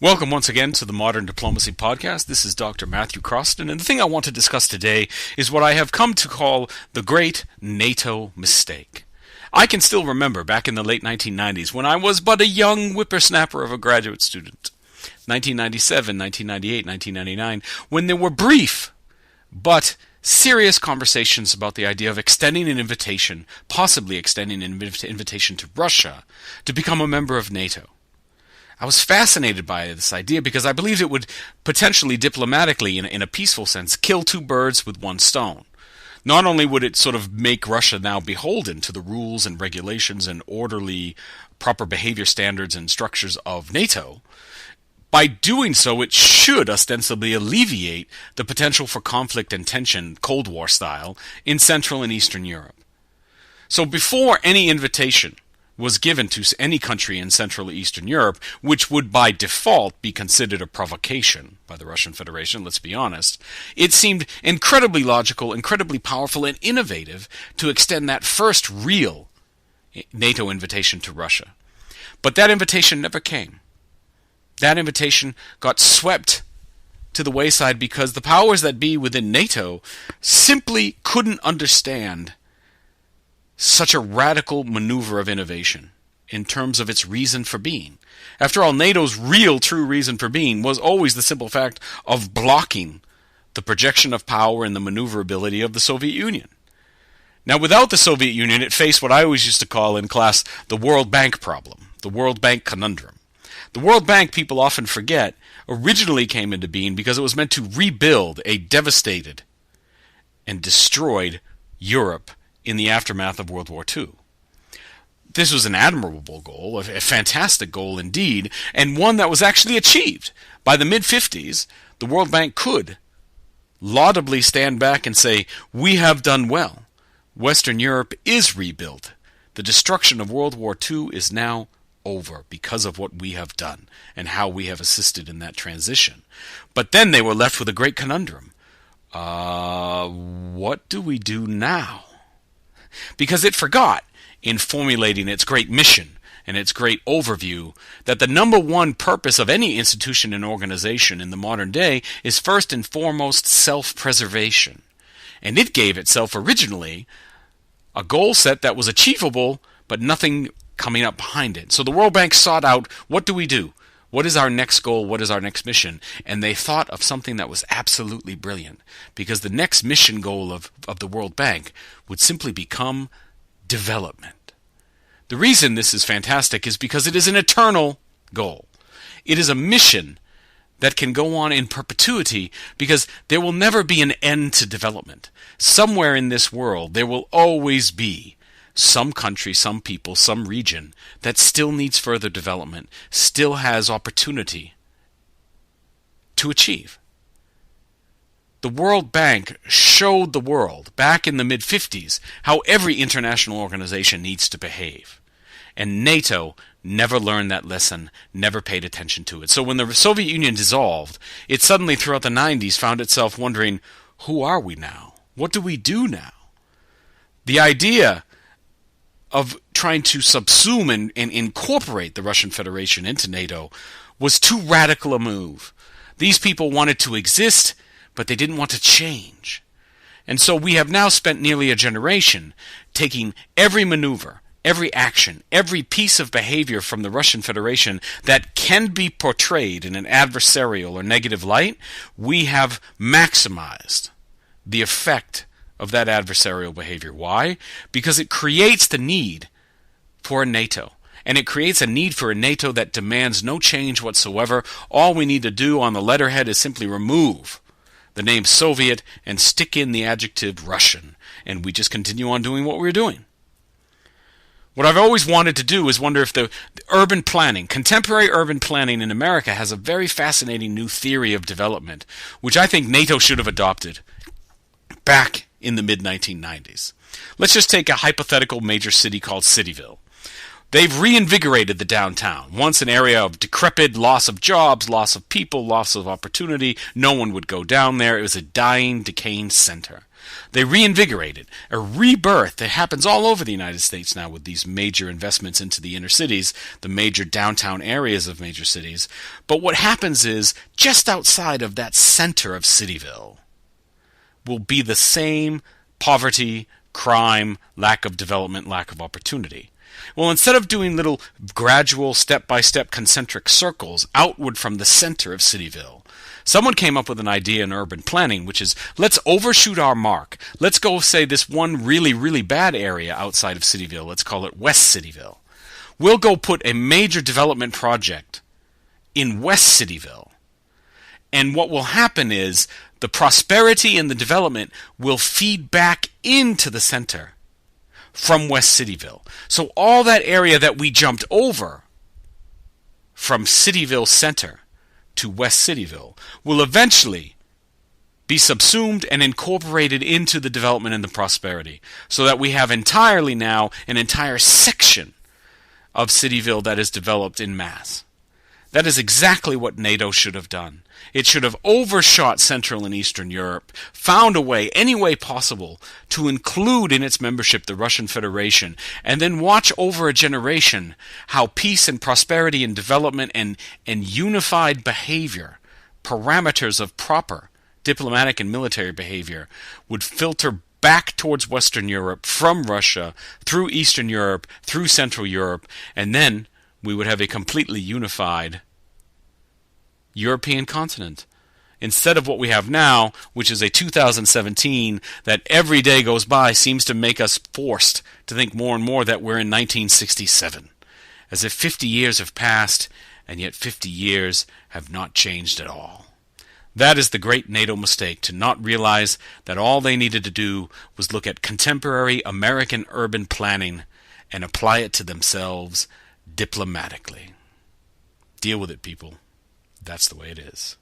Welcome once again to the Modern Diplomacy Podcast. This is Dr. Matthew Croston, and the thing I want to discuss today is what I have come to call the great NATO mistake. I can still remember back in the late 1990s when I was but a young whippersnapper of a graduate student. 1997, 1998, 1999, when there were brief but serious conversations about the idea of extending an invitation, possibly extending an invitation to Russia to become a member of NATO. I was fascinated by this idea because I believed it would potentially diplomatically, in a peaceful sense, kill two birds with one stone. Not only would it sort of make Russia now beholden to the rules and regulations and orderly, proper behavior standards and structures of NATO, by doing so it should ostensibly alleviate the potential for conflict and tension, Cold War style, in Central and Eastern Europe. So before any invitation was given to any country in Central or Eastern Europe, which would by default be considered a provocation by the Russian Federation, let's be honest, it seemed incredibly logical, incredibly powerful, and innovative to extend that first real NATO invitation to Russia. But that invitation never came. That invitation got swept to the wayside because the powers that be within NATO simply couldn't understand such a radical maneuver of innovation in terms of its reason for being. After all, NATO's real, true reason for being was always the simple fact of blocking the projection of power and the maneuverability of the Soviet Union. Now, without the Soviet Union, it faced what I always used to call in class the World Bank problem, the World Bank conundrum. The World Bank, people often forget, originally came into being because it was meant to rebuild a devastated and destroyed Europe in the aftermath of World War II. This was an admirable goal, a fantastic goal indeed, and one that was actually achieved. By the mid-50s, the World Bank could laudably stand back and say, we have done well. Western Europe is rebuilt. The destruction of World War II is now over because of what we have done and how we have assisted in that transition. But then they were left with a great conundrum. What do we do now? Because it forgot, in formulating its great mission and its great overview, that the number one purpose of any institution and organization in the modern day is first and foremost self-preservation. And it gave itself originally a goal set that was achievable, but nothing coming up behind it. So the World Bank sought out, what do we do? What is our next goal? What is our next mission? And they thought of something that was absolutely brilliant, because the next mission goal of the World Bank would simply become development. The reason this is fantastic is because it is an eternal goal. It is a mission that can go on in perpetuity because there will never be an end to development. Somewhere in this world there will always be some country, some people, some region that still needs further development, still has opportunity to achieve. The World Bank showed the world back in the mid-50s how every international organization needs to behave. And NATO never learned that lesson, never paid attention to it. So when the Soviet Union dissolved, it suddenly throughout the 90s found itself wondering, who are we now? What do we do now? The idea of trying to subsume and incorporate the Russian Federation into NATO was too radical a move. These people wanted to exist, but they didn't want to change. And so we have now spent nearly a generation taking every maneuver, every action, every piece of behavior from the Russian Federation that can be portrayed in an adversarial or negative light. We have maximized the effect of that adversarial behavior. Why? Because it creates the need for a NATO. And it creates a need for a NATO that demands no change whatsoever. All we need to do on the letterhead is simply remove the name Soviet and stick in the adjective Russian. And we just continue on doing what we're doing. What I've always wanted to do is wonder if the urban planning, contemporary urban planning in America has a very fascinating new theory of development, which I think NATO should have adopted back in the mid-1990s. Let's just take a hypothetical major city called Cityville. They've reinvigorated the downtown. Once an area of decrepit, loss of jobs, loss of people, loss of opportunity. No one would go down there. It was a dying, decaying center. They reinvigorate it. A rebirth that happens all over the United States now with these major investments into the inner cities, the major downtown areas of major cities. But what happens is, just outside of that center of Cityville will be the same poverty, crime, lack of development, lack of opportunity. Well, instead of doing little gradual, step-by-step concentric circles outward from the center of Cityville, someone came up with an idea in urban planning, which is, let's overshoot our mark. Let's go, say, this one really, really bad area outside of Cityville. Let's call it West Cityville. We'll go put a major development project in West Cityville. And what will happen is the prosperity and the development will feed back into the center from West Cityville. So all that area that we jumped over from Cityville Center to West Cityville will eventually be subsumed and incorporated into the development and the prosperity, so that we have entirely now an entire section of Cityville that is developed in mass. That is exactly what NATO should have done. It should have overshot Central and Eastern Europe, found a way, any way possible, to include in its membership the Russian Federation, and then watch over a generation how peace and prosperity and development and unified behavior, parameters of proper diplomatic and military behavior, would filter back towards Western Europe from Russia, through Eastern Europe, through Central Europe, and then we would have a completely unified European continent, instead of what we have now, which is a 2017 that every day goes by seems to make us forced to think more and more that we're in 1967, as if 50 years have passed, and yet 50 years have not changed at all. That is the great NATO mistake, to not realize that all they needed to do was look at contemporary American urban planning and apply it to themselves diplomatically. Deal with it, people. That's the way it is.